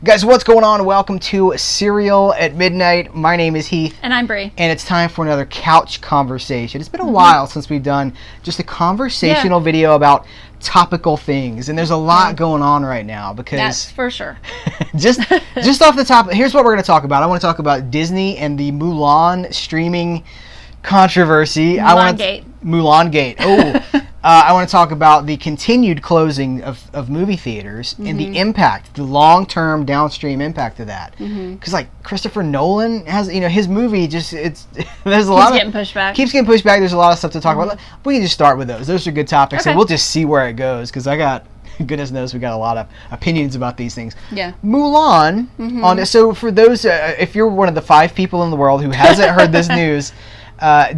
Guys, what's going on? Welcome to Serial at Midnight. My name is Heath. And I'm Bree. And it's time for another couch conversation. It's been a while since we've done just a conversational video about topical things. And there's a lot going on right now because... That's for sure. just off the top, here's what we're going to talk about. I want to talk about Disney and the Mulan streaming controversy. Mulan Gate. Oh, I want to talk about the continued closing of movie theaters and the impact, the long-term downstream impact of that. Because like Christopher Nolan has, his movie just there's a lot of getting pushed back. Keeps getting pushed back. There's a lot of stuff to talk about. We can just start with those. Those are good topics, and we'll just see where it goes. Because goodness knows we got a lot of opinions about these things. Yeah. Mulan on. So for those, if you're one of the 5 people in the world who hasn't heard this news.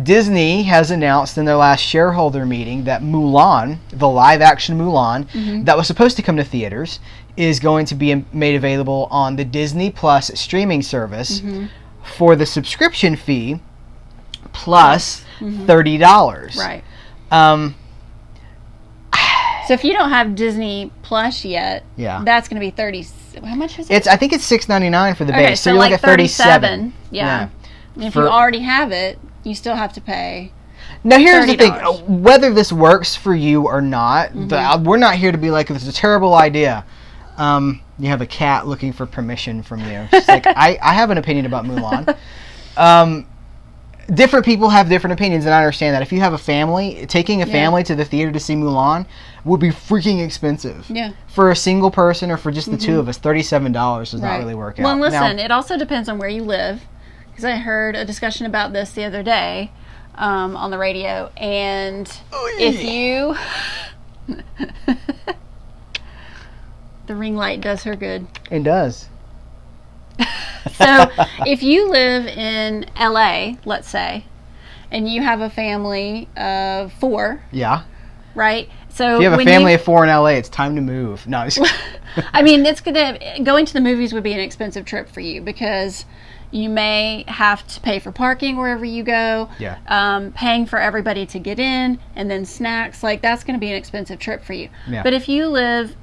Disney has announced in their last shareholder meeting that Mulan, the live-action Mulan, that was supposed to come to theaters, is going to be made available on the Disney Plus streaming service for the subscription fee plus $30. Right. So if you don't have Disney Plus yet, that's going to be 30. How much is it? I think it's $6.99 for the base. So you're like at 37. Yeah. And if you already have it, you still have to pay. Now here's the thing: whether this works for you or not, we're not here to be like, "This is a terrible idea." You have a cat looking for permission from you. It's like I have an opinion about Mulan. Different people have different opinions, and I understand that. If you have a family, taking a family to the theater to see Mulan would be freaking expensive. Yeah. For a single person or for just the two of us, $37 does not really work out. Well, listen, it also depends on where you live. Because I heard a discussion about this the other day on the radio, and if you... The ring light does her good. It does. So, if you live in LA, let's say, and you have a family of 4... Yeah. Right? So if you have a family of 4 in LA, it's time to move. No, I mean, going to the movies would be an expensive trip for you because... You may have to pay for parking wherever you go. Yeah. Paying for everybody to get in, and then snacks. Like, that's going to be an expensive trip for you. Yeah. But if you live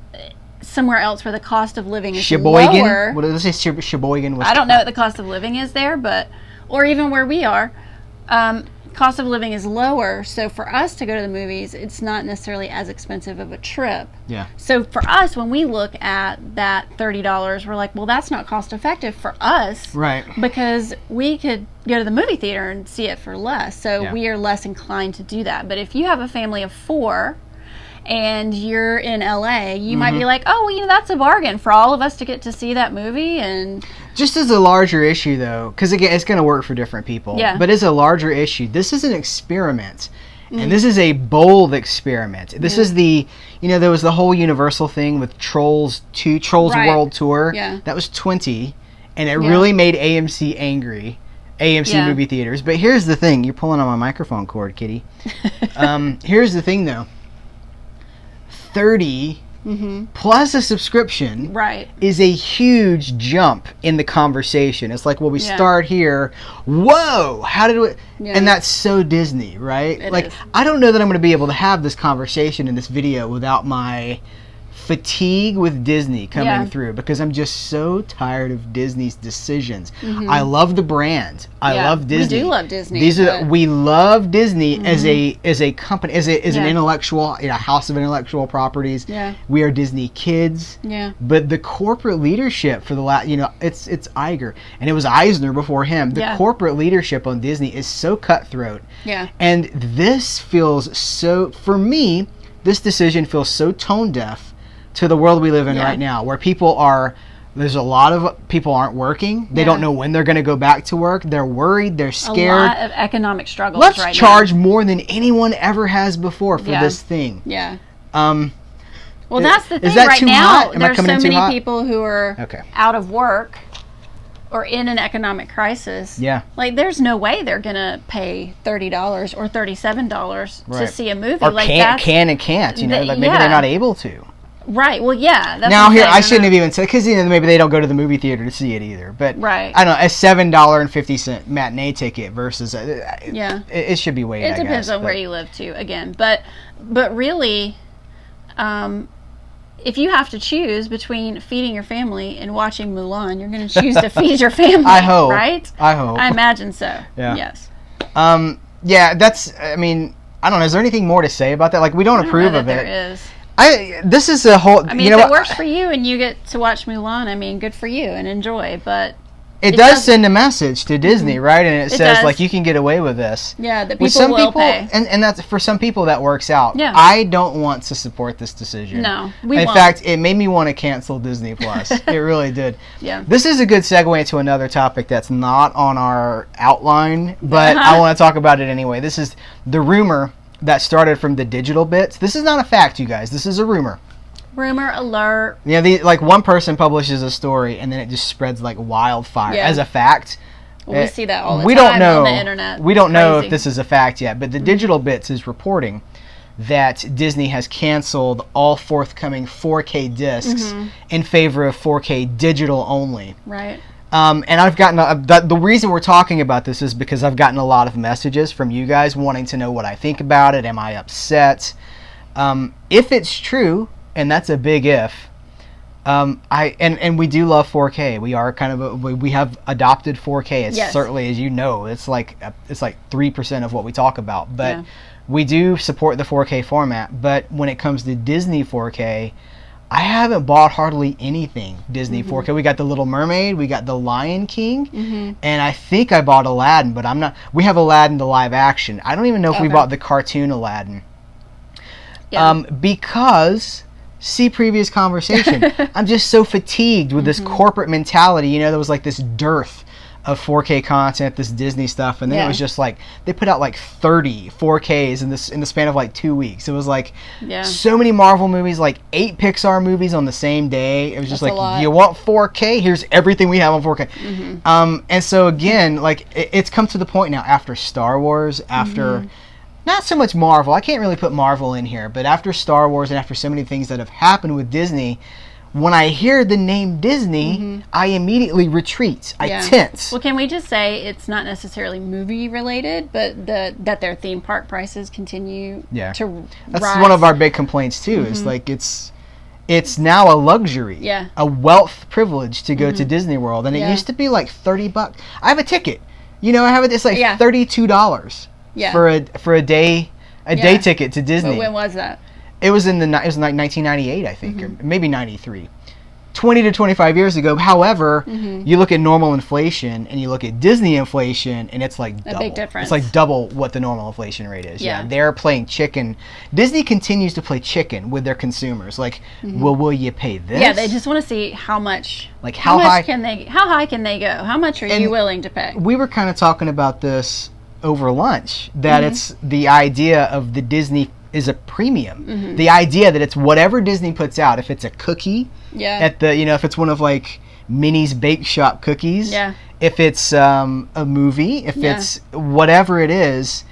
somewhere else where the cost of living is lower... What does it say? Sheboygan? I don't know what the cost of living is there, or even where we are. Cost of living is lower, so for us to go to the movies, it's not necessarily as expensive of a trip. Yeah. So for us, when we look at that $30, we're like, well, that's not cost effective for us. Right. Because we could go to the movie theater and see it for less, so we are less inclined to do that. But if you have a family of 4 and you're in LA, you might be like, oh, well, that's a bargain for all of us to get to see that movie. And just as a larger issue, though, because again, it's going to work for different people. Yeah. But as a larger issue, this is an experiment, and this is a bold experiment. This is the, there was the whole Universal thing with Trolls World Tour. Yeah. That was 20, and it really made AMC angry. AMC movie theaters. But here's the thing. You're pulling on my microphone cord, kitty. Here's the thing, though. 30 plus a subscription is a huge jump in the conversation. It's like, well, we start here. Whoa, how did we... Yeah. And that's so Disney, right? It is. I don't know that I'm going to be able to have this conversation in this video without my fatigue with Disney coming through, because I'm just so tired of Disney's decisions. I love the brand. I love Disney. We do love Disney. We love Disney as a company, as an intellectual, house of intellectual properties. Yeah. We are Disney kids. Yeah. But the corporate leadership for the last, it's Iger, and it was Eisner before him. The corporate leadership on Disney is so cutthroat. Yeah. And this feels so, for me, this decision feels so tone deaf to the world we live in right now, where there's a lot of people aren't working. They don't know when they're going to go back to work. They're worried. They're scared. A lot of economic struggles right now. Let's charge more than anyone ever has before for this thing. Yeah. Well, that's the thing right now. There's so many people who are out of work or in an economic crisis. Yeah. Like, there's no way they're going to pay $30 or $37 to see a movie. Or can and can't. Maybe they're not able to. Right. Well, yeah. That's now here, I shouldn't have even said, because maybe they don't go to the movie theater to see it either. But I don't know, a $7.50 matinee ticket versus it should be weighted. It depends on where you live too. Again, but really, if you have to choose between feeding your family and watching Mulan, you're going to choose to feed your family. I hope. Right? I hope. I imagine so. Yeah. Yes. Yeah, that's, I mean, I don't know. Is there anything more to say about that? Like, we don't approve of it. There is. This is a whole, I mean, if it works for you and you get to watch Mulan, I mean, good for you and enjoy, but... It does send a message to Disney, right? And it says, like, you can get away with this. Yeah, that people will pay. And that's, for some people, that works out. Yeah. I don't want to support this decision. No, we won't. In fact, it made me want to cancel Disney Plus. It really did. Yeah. This is a good segue to another topic that's not on our outline, but I want to talk about it anyway. This is the rumor that started from the digital bits. This is not a fact, you guys. This is a rumor. Rumor alert. Yeah, like one person publishes a story and then it just spreads like wildfire as a fact. Well, we see that all the time on the internet. We don't know if this is a fact yet, but the Digital Bits is reporting that Disney has canceled all forthcoming 4K discs in favor of 4K digital only. Right. And I've gotten the reason we're talking about this is because I've gotten a lot of messages from you guys wanting to know what I think about it. Am I upset? If it's true, and that's a big if. And we do love 4K. We are kind of we have adopted 4K. It's certainly, as you know, it's like 3% of what we talk about. But we do support the 4K format. But when it comes to Disney 4K, I haven't bought hardly anything Disney 4K. We got The Little Mermaid, we got The Lion King, and I think I bought Aladdin, but I'm not. We have Aladdin the live action. I don't even know if we bought the cartoon Aladdin. Yeah. Because, see previous conversation, I'm just so fatigued with this corporate mentality. You know, there was like this dearth of 4K content, this Disney stuff, and then it was just like they put out like 30 4Ks in the span of like 2 weeks. It was like so many Marvel movies, like 8 Pixar movies on the same day. It was just like, you want 4K? Here's everything we have on 4K. And so again, like it's come to the point now after Star Wars, after not so much Marvel. I can't really put Marvel in here, but after Star Wars and after so many things that have happened with Disney, when I hear the name Disney, I immediately retreat. I tense. Well, can we just say it's not necessarily movie related, but that their theme park prices continue to rise. That's one of our big complaints too. Is like it's now a luxury, a wealth privilege to go to Disney World, and it used to be like $30. I have a ticket. You know, I have it. It's like $32 for a day ticket to Disney. But when was that? It was like 1998, I think, or maybe 93. 20 to 25 years ago. However, you look at normal inflation and you look at Disney inflation, and it's like double. A big difference. It's like double what the normal inflation rate is. Yeah. They're playing chicken. Disney continues to play chicken with their consumers. Like, well, will you pay this? Yeah, they just want to see how much. Like how high can they go? How much are you willing to pay? We were kind of talking about this over lunch, that it's the idea of the Disney is a premium. The idea that it's whatever Disney puts out, if it's a cookie at the, you know, if it's one of like Minnie's Bake Shop cookies, if it's a movie, if it's whatever it is,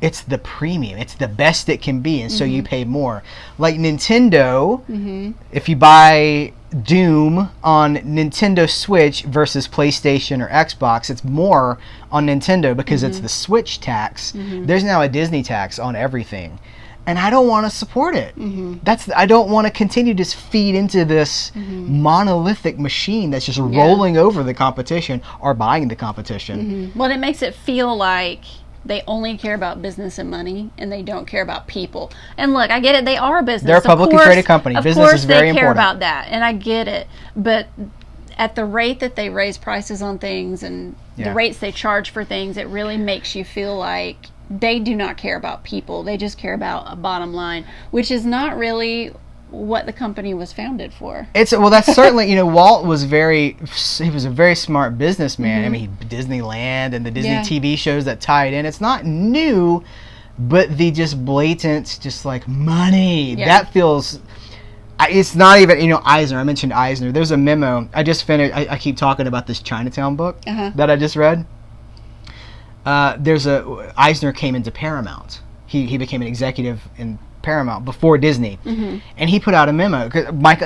it's the premium. It's the best it can be, and so you pay more. Like Nintendo, if you buy Doom on Nintendo Switch versus PlayStation or Xbox, it's more on Nintendo because it's the Switch tax. There's now a Disney tax on everything. And I don't want to support it. I don't want to continue to feed into this monolithic machine that's just rolling over the competition or buying the competition. Well, it makes it feel like they only care about business and money, and they don't care about people. And look, I get it. They are a business. They're a publicly traded company. Business is very important. Of course they care about that, and I get it. But at the rate that they raise prices on things and the rates they charge for things, it really makes you feel like they do not care about people. They just care about a bottom line, which is not really what the company was founded for. Well, that's certainly, you know, Walt was he was a very smart businessman. I mean, Disneyland and the Disney TV shows that tied in. It's not new, but the just blatant, just like money, that feels, it's not even, you know, Eisner. I mentioned Eisner. There's a memo. I just finished, I keep talking about this Chinatown book that I just read. Eisner came into Paramount. He became an executive in Paramount before Disney, and he put out a memo. In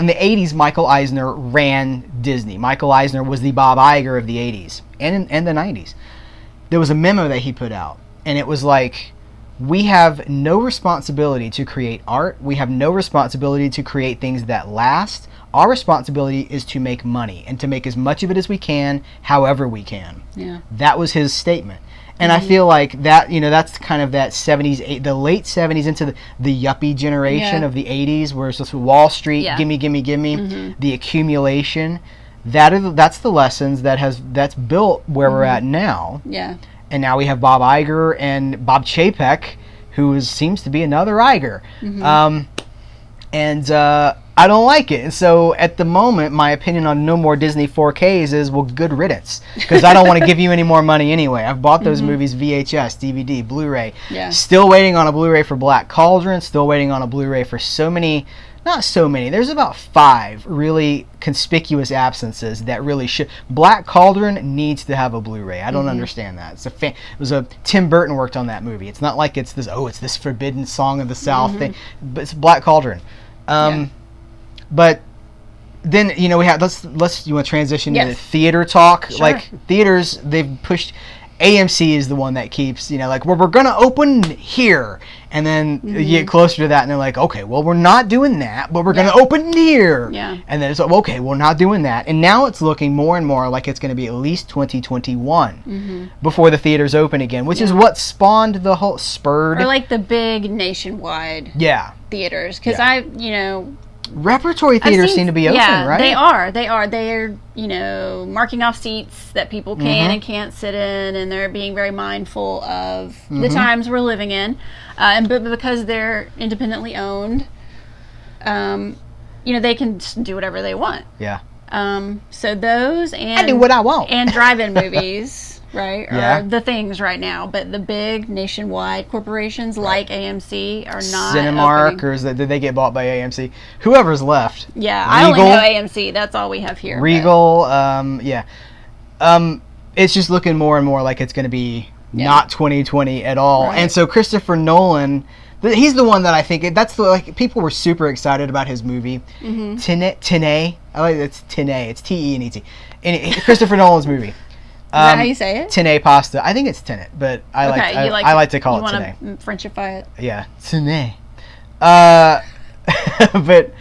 the 80s, Michael Eisner ran Disney. Michael Eisner was the Bob Iger of the 80s and the 90s. There was a memo that he put out, and it was like, we have no responsibility to create art. We have no responsibility to create things that last. Our responsibility is to make money and to make as much of it as we can, however we can. Yeah. That was his statement. And I feel like that, that's kind of that 70s, the late 70s into the yuppie generation of the 80s, where it's just Wall Street, gimme, gimme, gimme, the accumulation. That's the lessons that's built where we're at now. Yeah. And now we have Bob Iger and Bob Chapek, who seems to be another Iger. I don't like it. And so at the moment, my opinion on no more Disney 4Ks is, well, good riddance. Because I don't want to give you any more money anyway. I've bought those movies VHS, DVD, Blu-ray. Yeah. Still waiting on a Blu-ray for Black Cauldron. Still waiting on a Blu-ray for not so many. There's about 5 really conspicuous absences that really should. Black Cauldron needs to have a Blu-ray. I don't understand that. Tim Burton worked on that movie. It's not like it's this forbidden song of the South thing. But it's Black Cauldron. But then we have you want to transition to theater talk. Sure. Like theaters, they've pushed. AMC is the one that keeps we're gonna open here, and then you get closer to that, and they're like, okay, well, we're not doing that, but we're gonna open here. Yeah. And then it's like, okay, we're not doing that, and now it's looking more and more like it's gonna be at least 2021 before the theaters open again, which is what spawned the whole spurred. Or like the big nationwide theaters, because repertory theaters seem to be open, right? They are. They're, marking off seats that people can and can't sit in, and they're being very mindful of the times we're living in. But because they're independently owned, they can just do whatever they want. Yeah. So those and I do what I want. And drive-in movies. Right, are the things right now, but the big nationwide corporations like AMC are not Cinemark, opening. or did they get bought by AMC? Whoever's left. Yeah, Regal, I only know AMC. That's all we have here. Regal, it's just looking more and more like it's going to be not 2020 at all. Right. And so Christopher Nolan, he's the one that I think people were super excited about his movie, Tenet. I like it's Tenet. It's T-E-N-E-T. And Christopher Nolan's movie. Is that how you say it? Tenet pasta. I think it's Tenet, but I like to call it Tenet. You want to Frenchify it? Yeah, Tenet. But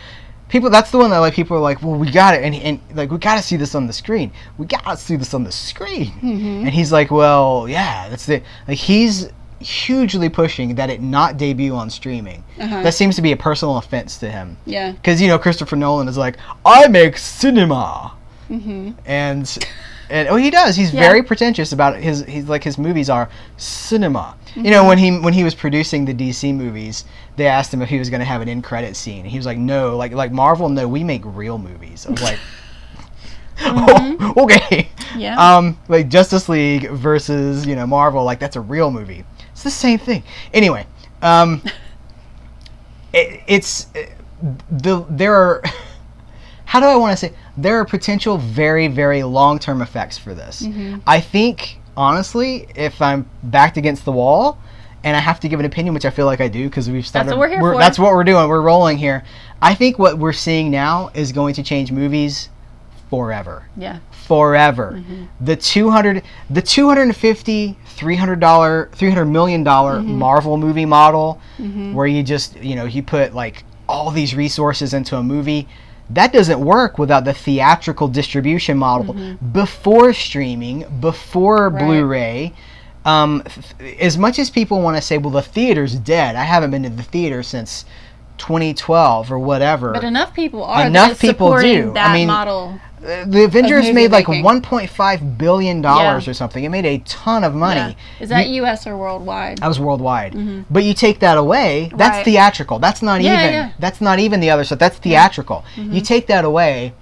people, that's the one that people are like, well, we got it, and we got to see this on the screen. We got to see this on the screen. And he's like, well, yeah, that's the he's hugely pushing that it not debut on streaming. That seems to be a personal offense to him. Yeah. Because Christopher Nolan is like, I make cinema, and he does. He's very pretentious about it. His movies are cinema. When he was producing the DC movies, they asked him if he was going to have an end credit scene. He was like, no, like Marvel, no, we make real movies. I was like, oh, okay. Yeah. Like Justice League versus Marvel, like that's a real movie. It's the same thing. Anyway, there are. How do I want to say? There are potential very, very long-term effects for this. I think, honestly, if I'm backed against the wall and I have to give an opinion, which I feel like I do because we've started. That's what we're here for. That's what we're doing. We're rolling here. I think what we're seeing now is going to change movies forever. Yeah. Forever. The $250, $300 million Marvel movie model, where you just you put all these resources into a movie. That doesn't work without the theatrical distribution model before streaming, before Blu-ray. As much as people want to say, well, the theater's dead. I haven't been to the theater since 2012 or whatever. But enough people are. Enough people do. That model. The Avengers made $1.5 billion or something. It made a ton of money. Yeah. Is that U.S. or worldwide? That was worldwide. But you take that away, that's theatrical. That's not even. Yeah. That's not even the other stuff. That's theatrical. You take that away,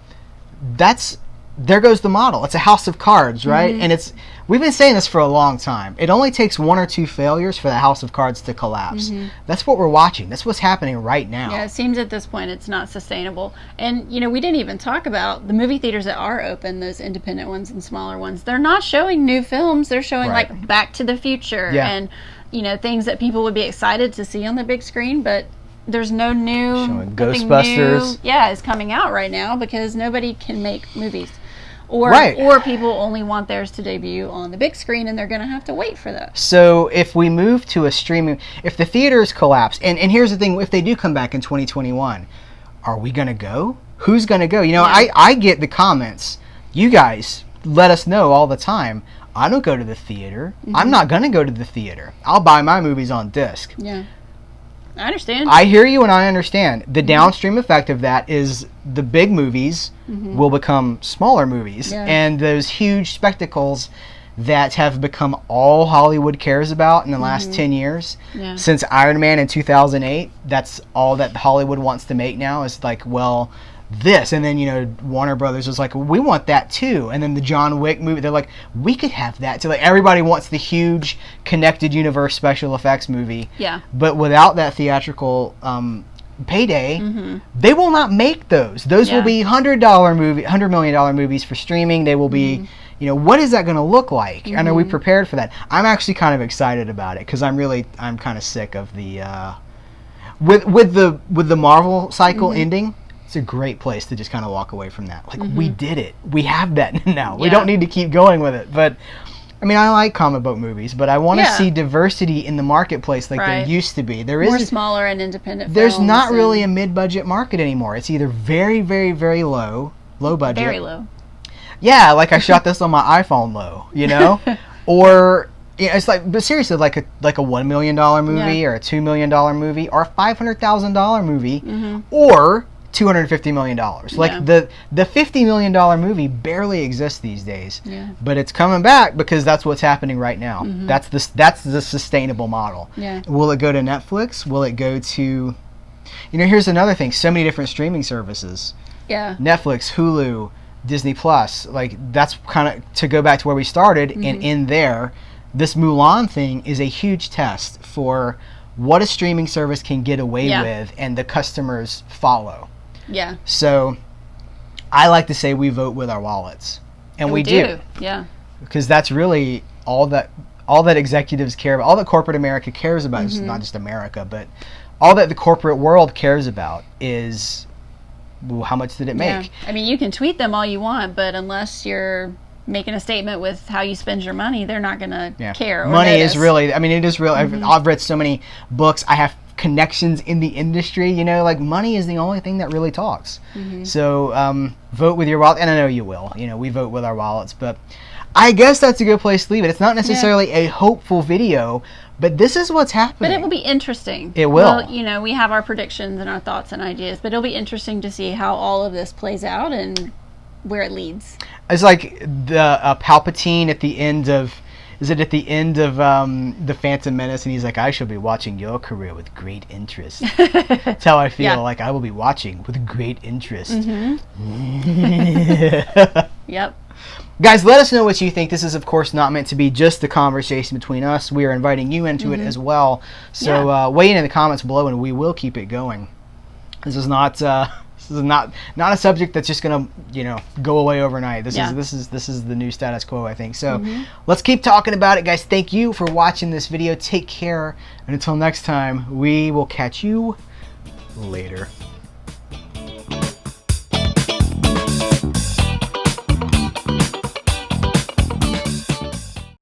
there goes the model. It's a house of cards, right? And we've been saying this for a long time. It only takes 1 or 2 failures for the house of cards to collapse. That's what we're watching. That's what's happening right now. Yeah, it seems at this point it's not sustainable. And, we didn't even talk about the movie theaters that are open, those independent ones and smaller ones. They're not showing new films. They're showing, Back to the Future and, things that people would be excited to see on the big screen, but there's no new... Showing Ghostbusters. Is coming out right now because nobody can make movies. Or people only want theirs to debut on the big screen, and they're going to have to wait for that. So if we move to a streaming, if the theaters collapse, and here's the thing, if they do come back in 2021, are we going to go? Who's going to go? You know, I get the comments. You guys let us know all the time. I don't go to the theater. Mm-hmm. I'm not going to go to the theater. I'll buy my movies on disc. Yeah. I understand. I hear you and I understand. The downstream effect of that is the big movies will become smaller movies. Yeah. And those huge spectacles that have become all Hollywood cares about in the last 10 years. Yeah. Since Iron Man in 2008, that's all that Hollywood wants to make now is like, well, this. And then, you know, Warner Brothers was like, we want that too. And then the John Wick movie, they're like, we could have that too. Like, everybody wants the huge connected universe special effects movie. Yeah. But without that theatrical payday, they will not make those. Those will be $100 million movies for streaming. They will be, you know, what is that going to look like? And are we prepared for that? I'm actually kind of excited about it because I'm kind of sick of the with the Marvel cycle ending. It's a great place to just kind of walk away from that. Like, we did it. We have that now. We don't need to keep going with it. But, I mean, I like comic book movies, but I want to see diversity in the marketplace like there used to be. There is more smaller and independent There's not really a mid-budget market anymore. It's either very, very, very low budget. Very low. Yeah, like I shot this on my iPhone low, you know? Or... Yeah, it's like, but seriously, like a $1 million movie or a $2 million movie or a $500,000 movie or $250 million. Like the $50 million movie barely exists these days. Yeah. But it's coming back because that's what's happening right now. That's the sustainable model. Yeah. Will it go to Netflix? Will it go to, you know, here's another thing, so many different streaming services. Yeah. Netflix, Hulu, Disney Plus. Like, that's kind of to go back to where we started, and in there, this Mulan thing is a huge test for what a streaming service can get away with and the customers follow. Yeah. So I like to say we vote with our wallets. And we do. Yeah. Because that's really all that executives care about, all that corporate America cares about, it's not just America, but all that the corporate world cares about is, well, how much did it make? I mean, you can tweet them all you want, but unless you're making a statement with how you spend your money, they're not going to care. Money is really, I mean, it is real. I've read so many books. I have connections in the industry, you know, like money is the only thing that really talks. So vote with your wallet, and I know you will. You know, we vote with our wallets, but I guess that's a good place to leave it. It's not necessarily a hopeful video, but this is what's happening. But it will be interesting. It will. Well, you know, we have our predictions and our thoughts and ideas, but it'll be interesting to see how all of this plays out and where it leads. It's like the Palpatine at the end of, is it at the end of The Phantom Menace, and he's like, I shall be watching your career with great interest. That's how I feel. Like, I will be watching with great interest. Yep. Guys, let us know what you think. This is, of course, not meant to be just the conversation between us. We are inviting you into it as well. So weigh in the comments below, and we will keep it going. This is not a subject that's just gonna, you know, go away overnight. This is the new status quo, I think. So let's keep talking about it, guys. Thank you for watching this video. Take care, and until next time, we will catch you later.